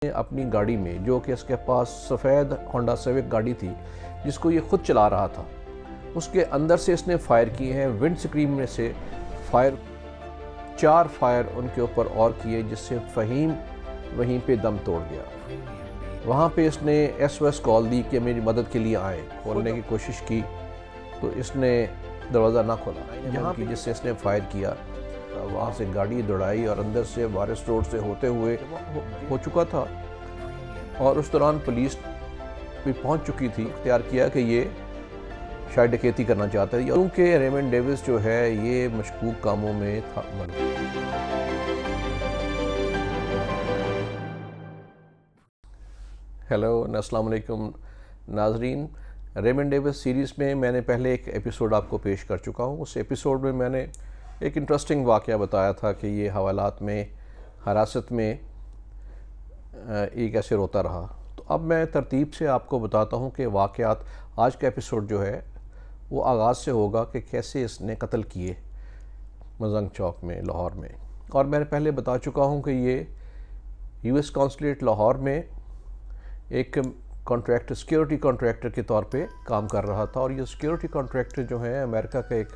अपनी गाड़ी में, जो कि इसके पास सफ़ेद होंडा सिविक गाड़ी थी जिसको ये खुद चला रहा था, उसके अंदर से इसने फायर किए हैं। विंड स्क्रीन में से चार फायर उनके ऊपर और किए, जिससे फ़हीम वहीं पे दम तोड़ गया। वहाँ पे इसने SOS कॉल दी कि मेरी मदद के लिए आए। खोलने की कोशिश की तो इसने दरवाज़ा ना खोला, जहाँ की जिससे इसने फायर किया। वहाँ से गाड़ी दौड़ाई और अंदर से वारिस रोड से होते हुए हो चुका था, और उस दौरान पुलिस भी पहुँच चुकी थी। इख्तियार किया कि ये शायद डकैती करना चाहता है, क्योंकि रेमंड डेविस जो है ये मशकूक कामों में था। हेलो, अस्सलाम वालेकुम नाजरीन। रेमंड डेविस सीरीज़ में मैंने पहले एक एपिसोड आपको पेश कर चुका हूँ। उस एपिसोड में मैंने एक इंटरेस्टिंग वाक़या बताया था कि ये हवालात में हिरासत में एक ऐसे रोता रहा। तो अब मैं तरतीब से आपको बताता हूँ कि वाक़यात। आज का एपिसोड जो है वो आगाज़ से होगा कि कैसे इसने कत्ल किए मजंग चौक में, लाहौर में। और मैंने पहले बता चुका हूँ कि ये US कॉन्सुलेट लाहौर में एक कॉन्ट्रैक्टर, सिक्योरिटी कॉन्ट्रैक्टर के तौर पे काम कर रहा था। और ये सिक्योरिटी कॉन्ट्रैक्टर जो है अमेरिका का एक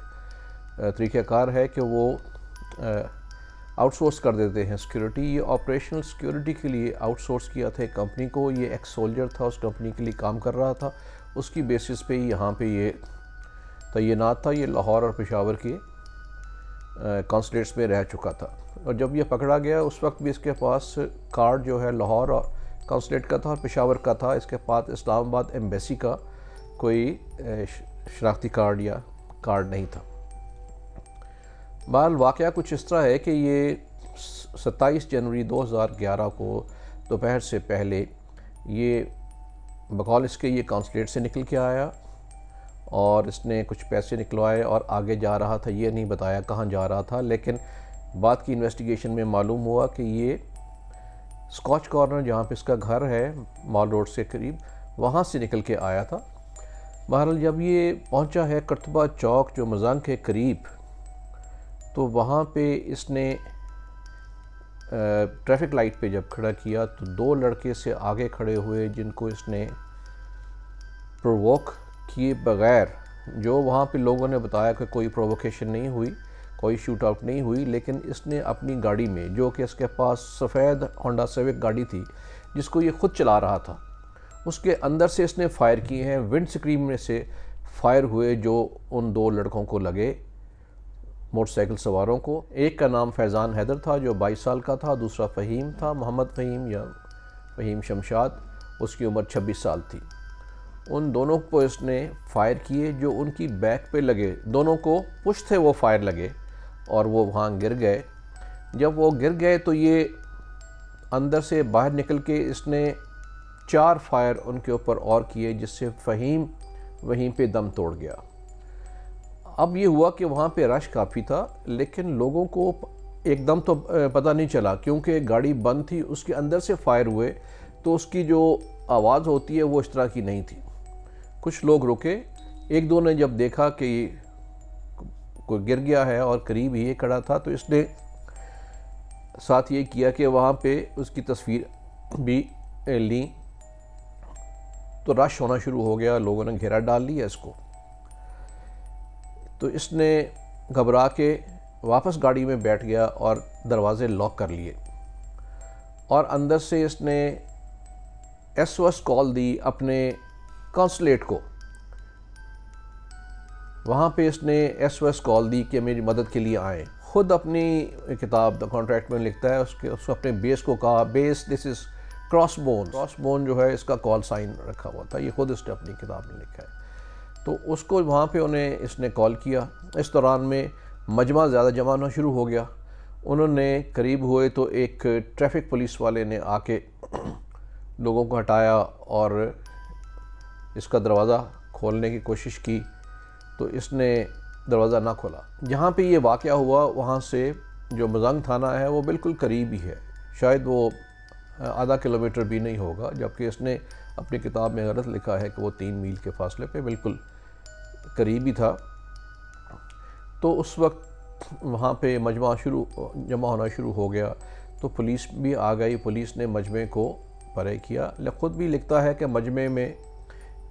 तरीक़ाकार है कि वो आउटसोर्स कर देते हैं सिक्योरिटी। ये ऑपरेशनल सिक्योरिटी के लिए आउटसोर्स किया था एक कंपनी को। ये एक्स सोल्जर था, उस कंपनी के लिए काम कर रहा था। उसकी बेसिस पे ही यहाँ पे ये तैनात था। ये लाहौर और पेशावर के कॉन्सुलेट्स में रह चुका था। और जब ये पकड़ा गया उस वक्त भी इसके पास कार्ड जो है लाहौर और कॉन्सुलेट का था और पेशावर का था। इसके पास इस्लामाबाद एम्बेसी का कोई शनाख्ती कार्ड या कार्ड नहीं था। बहरहाल वाक़या कुछ इस तरह है कि ये 27 जनवरी 2011 को दोपहर से पहले ये बकौल इसके ये कॉन्सुलेट से निकल के आया और इसने कुछ पैसे निकलवाए और आगे जा रहा था। ये नहीं बताया कहाँ जा रहा था, लेकिन बाद की इन्वेस्टिगेशन में मालूम हुआ कि ये स्कॉच कॉर्नर, जहाँ पे इसका घर है मॉल रोड से करीब, वहाँ से निकल के आया था। बहरहाल जब ये पहुँचा है करतबा चौक जो मजंग के करीब, तो वहाँ पे इसने ट्रैफिक लाइट पे जब खड़ा किया तो दो लड़के से आगे खड़े हुए, जिनको इसने प्रोवोक किए बग़ैर, जो वहाँ पे लोगों ने बताया कि कोई प्रोवोकेशन नहीं हुई, कोई शूट आउट नहीं हुई, लेकिन इसने अपनी गाड़ी में, जो कि इसके पास सफ़ेद होंडा सिविक गाड़ी थी जिसको ये खुद चला रहा था, उसके अंदर से इसने फायर किए हैं। विंड स्क्रीन में से फायर हुए जो उन दो लड़कों को लगे, मोटरसाइकिल सवारों को। एक का नाम फैज़ान हैदर था जो 22 साल का था, दूसरा फ़हीम था, मोहम्मद फ़हीम या फ़हीम शमशाद, उसकी उम्र 26 साल थी। उन दोनों को इसने फायर किए जो उनकी बैक पे लगे। दोनों को पुश थे वो फायर लगे और वो वहाँ गिर गए। जब वो गिर गए तो ये अंदर से बाहर निकल के इसने 4 फायर उनके ऊपर और किए, जिससे फ़हीम वहीं पे दम तोड़ गया। अब ये हुआ कि वहाँ पे रश काफ़ी था, लेकिन लोगों को एकदम तो पता नहीं चला क्योंकि गाड़ी बंद थी। उसके अंदर से फायर हुए तो उसकी जो आवाज़ होती है वो इस तरह की नहीं थी। कुछ लोग रुके, एक दो ने जब देखा कि कोई गिर गया है और करीब ही ये खड़ा था, तो इसने साथ ये किया कि वहाँ पे उसकी तस्वीर भी ली। तो रश होना शुरू हो गया, लोगों ने घेरा डाल लिया इसको। तो इसने घबरा के वापस गाड़ी में बैठ गया और दरवाज़े लॉक कर लिए और अंदर से इसने SOS कॉल दी अपने कॉन्सुलेट को। वहाँ पे इसने SOS कॉल दी कि मेरी मदद के लिए आए। ख़ुद अपनी किताब द कॉन्ट्रैक्ट में लिखता है, उसको अपने बेस को कहा, बेस दिस इज़ क्रॉसबोन। क्रॉसबोन जो है इसका कॉल साइन रखा हुआ था, ये ख़ुद इसने अपनी किताब में लिखा है। तो उसको वहाँ पे उन्हें इसने कॉल किया। इस दौरान में मजमा ज़्यादा जमा होना शुरू हो गया। उन्होंने करीब हुए तो एक ट्रैफिक पुलिस वाले ने आके लोगों को हटाया और इसका दरवाज़ा खोलने की कोशिश की, तो इसने दरवाज़ा ना खोला। जहाँ पे ये वाक़या हुआ वहाँ से जो मजंग थाना है वो बिल्कुल करीब ही है, शायद वो आधा किलोमीटर भी नहीं होगा, जबकि इसने अपनी किताब में गलत लिखा है कि वो 3 मील के फासले पे बिल्कुल करीब ही था। तो उस वक्त वहाँ पे जमा होना शुरू हो गया। तो पुलिस भी आ गई। पुलिस ने मजमे को परे किया। ख़ुद भी लिखता है कि मजमे में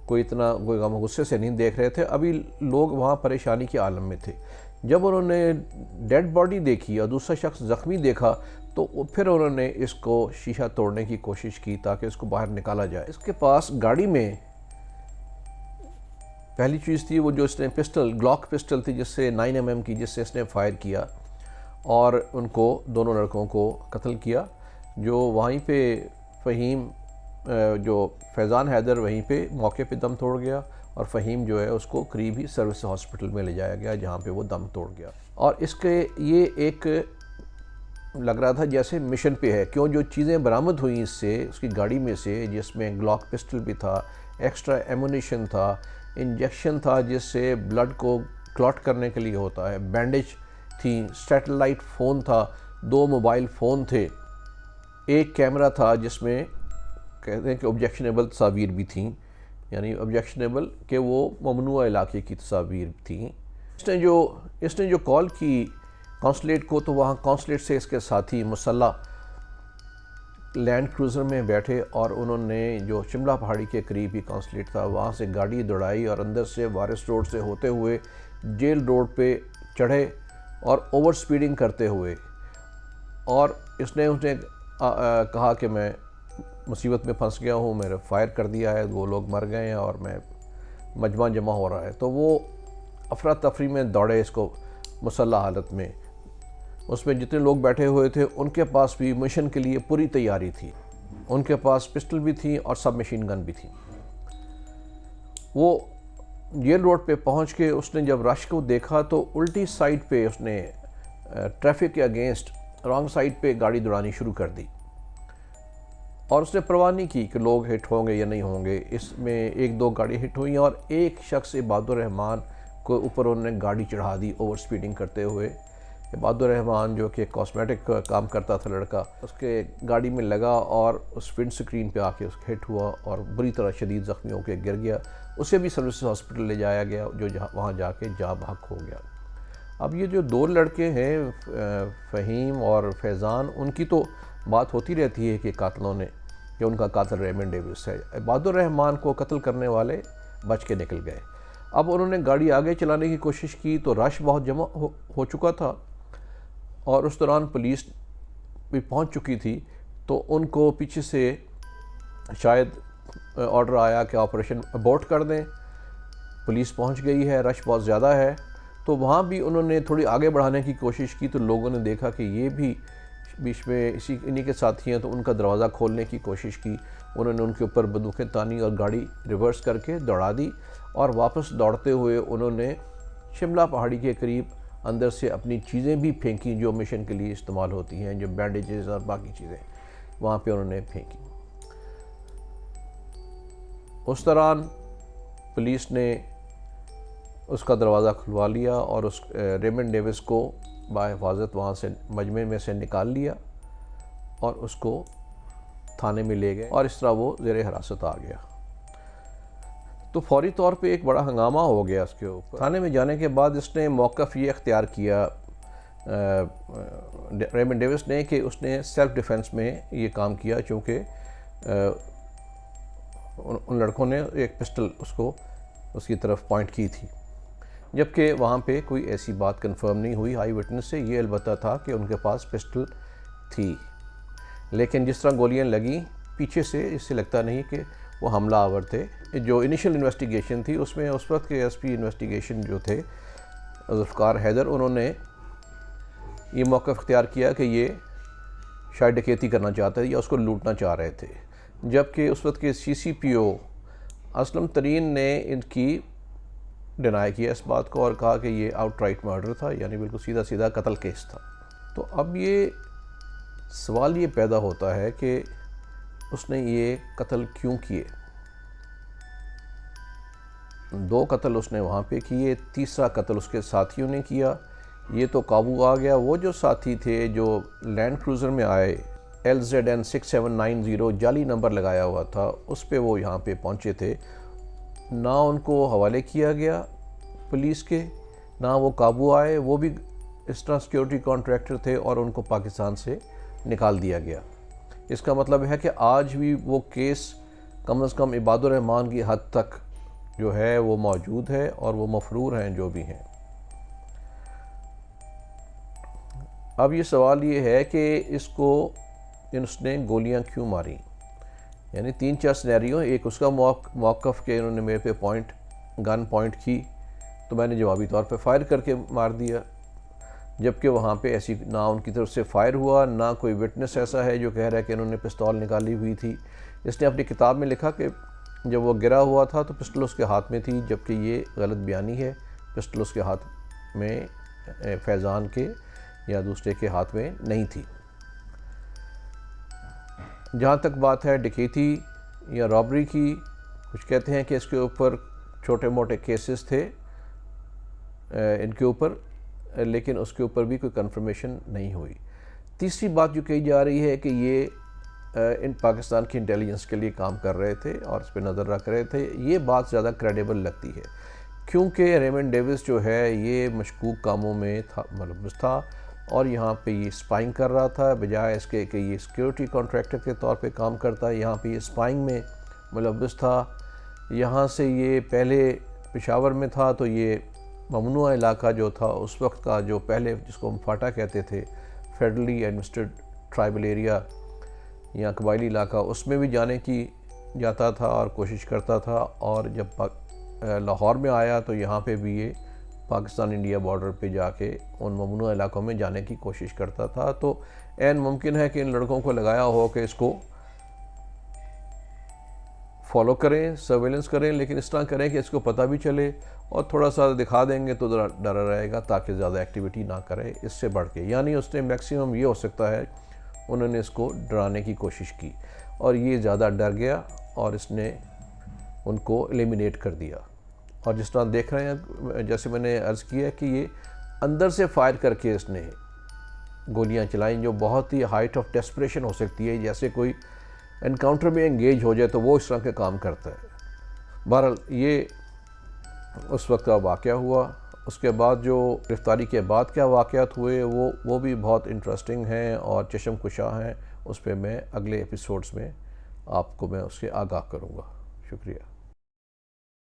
कोई इतना कोई गम गुस्से से नहीं देख रहे थे, अभी लोग वहाँ परेशानी के आलम में थे। जब उन्होंने डेड बॉडी देखी और दूसरा शख्स ज़ख्मी देखा तो फिर उन्होंने इसको शीशा तोड़ने की कोशिश की ताकि इसको बाहर निकाला जाए। इसके पास गाड़ी में पहली चीज़ थी वो जो इसने पिस्टल, ग्लॉक पिस्टल थी जिससे 9 mm की, जिससे इसने फायर किया और उनको दोनों लड़कों को कत्ल किया। जो वहीं पे फ़हीम, जो फैज़ान हैदर वहीं पे मौके पे दम तोड़ गया और फ़हीम जो है उसको करीब ही सर्विस हॉस्पिटल में ले जाया गया जहाँ पे वो दम तोड़ गया। और इसके ये एक लग रहा था जैसे मिशन पे है, क्यों जो चीज़ें बरामद हुई इससे, उसकी गाड़ी में से, जिसमें ग्लॉक पिस्टल भी था, एक्स्ट्रा एमुनिशन था, इंजेक्शन था जिससे ब्लड को क्लॉट करने के लिए होता है, बैंडेज थी, सैटेलाइट फ़ोन था, 2 मोबाइल फ़ोन थे, एक कैमरा था जिसमें कहते हैं कि ऑब्जेक्शनेबल तस्वीर भी थी, यानी ऑब्जेक्शनेबल कि वो ममनुआ इलाके की तस्वीर थी। इसने जो कॉल की कौंसलेट को, तो वहाँ कौंसलेट से इसके साथी मुसल्ला लैंड क्रूज़र में बैठे और उन्होंने जो शिमला पहाड़ी के करीब ही कौंसलेट था वहाँ से गाड़ी दौड़ाई और अंदर से वारिस रोड से होते हुए जेल रोड पे चढ़े और ओवर स्पीडिंग करते हुए, और इसने उसने कहा कि मैं मुसीबत में फंस गया हूँ, मेरे फायर कर दिया है, 2 लोग मर गए हैं और मैं मजमा जमा हो रहा है। तो वो अफरा तफरी में दौड़े इसको मुसल्ला हालत में। उसमें जितने लोग बैठे हुए थे उनके पास भी मिशन के लिए पूरी तैयारी थी, उनके पास पिस्टल भी थी और सब मशीन गन भी थी। वो जेल रोड पे पहुंच के उसने जब रश को देखा तो उल्टी साइड पे उसने ट्रैफिक के अगेंस्ट रॉन्ग साइड पे गाड़ी दौड़ानी शुरू कर दी और उसने परवाह नहीं की कि लोग हिट होंगे या नहीं होंगे। इसमें 1-2 गाड़ी हिट हुई और एक शख्स इबादुर रहमान को ऊपर उन्होंने गाड़ी चढ़ा दी ओवर स्पीडिंग करते हुए। इबादुर रहमान जो कि कॉस्मेटिक का काम करता था लड़का, उसके गाड़ी में लगा और उस विंड स्क्रीन पे आके उसका हिट हुआ और बुरी तरह शदीद ज़ख्मी होकर गिर गया। उसे भी सर्विस हॉस्पिटल ले जाया गया जो वहाँ जाके जाँ बहक हो गया। अब ये जो 2 लड़के हैं फ़हीम और फैज़ान, उनकी तो बात होती रहती है कि कातलों ने, कि उनका कातिल रेमंड डेविस है। इबादुर रहमान को कत्ल करने वाले बच के निकल गए। अब उन्होंने गाड़ी आगे चलाने की कोशिश की तो रश बहुत जमा हो चुका था और उस दौरान पुलिस भी पहुंच चुकी थी, तो उनको पीछे से शायद ऑर्डर आया कि ऑपरेशन अबॉर्ट कर दें। पुलिस पहुंच गई है, रश बहुत ज़्यादा है, तो वहाँ भी उन्होंने थोड़ी आगे बढ़ाने की कोशिश की तो लोगों ने देखा कि ये भी बीच में इन्हीं के साथी हैं, तो उनका दरवाज़ा खोलने की कोशिश की। उन्होंने उनके ऊपर बंदूकें तानी और गाड़ी रिवर्स करके दौड़ा दी और वापस दौड़ते हुए उन्होंने शिमला पहाड़ी के करीब अंदर से अपनी चीज़ें भी फेंकी जो मिशन के लिए इस्तेमाल होती हैं, जो बैंडेजेस और बाकी चीज़ें वहाँ पे उन्होंने फेंकी। उस दौरान पुलिस ने उसका दरवाज़ा खुलवा लिया और उस रेमंड डेविस को बाहिफाजत वहाँ से मजमे में से निकाल लिया और उसको थाने में ले गए और इस तरह वो ज़ेरे हिरासत आ गया। तो फौरी तौर पे एक बड़ा हंगामा हो गया उसके ऊपर। थाने में जाने के बाद इसने मौक़िफ़ ये इख्तियार किया रेमंड डेविस ने कि उसने सेल्फ़ डिफेंस में ये काम किया, चूँकि उन लड़कों ने एक पिस्टल उसकी तरफ पॉइंट की थी, जबकि वहाँ पे कोई ऐसी बात कंफर्म नहीं हुई। आई विटनेस से ये अलबत्ता था कि उनके पास पिस्टल थी, लेकिन जिस तरह गोलियाँ लगी पीछे से, इससे लगता नहीं कि वो हमलावर थे। जो इनिशियल इन्वेस्टिगेशन थी उसमें उस वक्त के एसपी इन्वेस्टिगेशन जो थे ज़ुल्फ़िकार हैदर, उन्होंने ये मौक़िफ़ इख्तियार किया कि ये शायद डकैती करना चाहते थे या उसको लूटना चाह रहे थे, जबकि उस वक्त के CCPO असलम तरीन ने इनकी डिनाई किया इस बात को और कहा कि ये आउटराइट मर्डर था, यानी बिल्कुल सीधा सीधा कत्ल केस था। तो अब ये सवाल ये पैदा होता है कि उसने ये कत्ल क्यों किए। 2 कत्ल उसने वहाँ पे किए, तीसरा कत्ल उसके साथियों ने किया। ये तो काबू आ गया। वो जो साथी थे जो लैंड क्रूज़र में आए, LZN 6790 जाली नंबर लगाया हुआ था, उस पे वो यहाँ पे पहुँचे थे, ना उनको हवाले किया गया पुलिस के, ना वो काबू आए। वो भी इस तरह सिक्योरिटी कॉन्ट्रैक्टर थे और उनको पाकिस्तान से निकाल दिया गया। इसका मतलब है कि आज भी वो केस कम से कम इबादुर रहमान की हद तक जो है वो मौजूद है और वो मफरूर हैं जो भी हैं। अब ये सवाल ये है कि इसको उसने गोलियां क्यों मारी, यानी 3-4 सिनेरियो। एक उसका मौक़िफ़ के इन्होंने मेरे पे गन पॉइंट की तो मैंने जवाबी तौर पे फायर करके मार दिया, जबकि वहाँ पे ऐसी ना उनकी तरफ से फायर हुआ, ना कोई विटनेस ऐसा है जो कह रहा है कि इन्होंने पिस्तौल निकाली हुई थी। इसने अपनी किताब में लिखा कि जब वो गिरा हुआ था तो पिस्टल उसके हाथ में थी, जबकि ये गलत बयानी है। पिस्टल उसके हाथ में फैज़ान के या दूसरे के हाथ में नहीं थी। जहाँ तक बात है डकैती या रॉबरी की, कुछ कहते हैं कि इसके ऊपर छोटे मोटे केसेस थे इनके ऊपर, लेकिन उसके ऊपर भी कोई कंफर्मेशन नहीं हुई। तीसरी बात जो कही जा रही है कि ये इन पाकिस्तान की इंटेलिजेंस के लिए काम कर रहे थे और इस पर नज़र रख रहे थे। ये बात ज़्यादा क्रेडिबल लगती है, क्योंकि रेमंड डेविस जो है ये मशकूक कामों में मुलव्वस था और यहाँ पे ये स्पाइंग कर रहा था, बजाय इसके कि ये सिक्योरिटी कॉन्ट्रैक्टर के तौर पे काम करता है। यहाँ पे ये स्पाइंग में मुलव्वस था। यहाँ से ये पहले पेशावर में था, तो ये ममनुआ इलाका जो था उस वक्त का, जो पहले जिसको हम फाटा कहते थे, फेडरली एडमिनिस्ट्रेड ट्राइबल एरिया या कबायली इलाका, उसमें भी जाने की जाता था और कोशिश करता था। और जब लाहौर में आया तो यहाँ पे भी ये पाकिस्तान इंडिया बॉर्डर पे जाके उन ममनुआ इलाकों में जाने की कोशिश करता था। तो ऐन मुमकिन है कि इन लड़कों को लगाया हो कि इसको फॉलो करें, सर्वेलेंस करें, लेकिन इस तरह करें कि इसको पता भी चले और थोड़ा सा दिखा देंगे तो डरा रहेगा, ताकि ज़्यादा एक्टिविटी ना करे इससे बढ़ के। यानी उसने मैक्सिमम ये हो सकता है उन्होंने इसको डराने की कोशिश की और ये ज़्यादा डर गया और इसने उनको एलिमिनेट कर दिया। और जिस तरह देख रहे हैं, जैसे मैंने अर्ज़ किया कि ये अंदर से फायर करके इसने गोलियां चलाईं, जो बहुत ही हाइट ऑफ डेस्परेशन हो सकती है। जैसे कोई एनकाउंटर में एंगेज हो जाए तो वो इस तरह के काम करता है। बहरहाल ये उस वक्त का वाक़या हुआ। उसके बाद जो गिरफ़्तारी के बाद क्या वाक़यात हुए वो भी बहुत इंटरेस्टिंग हैं और चश्म कुशा हैं। उस पर मैं अगले एपिसोड्स में आपको मैं उससे आगाह करूँगा। शुक्रिया।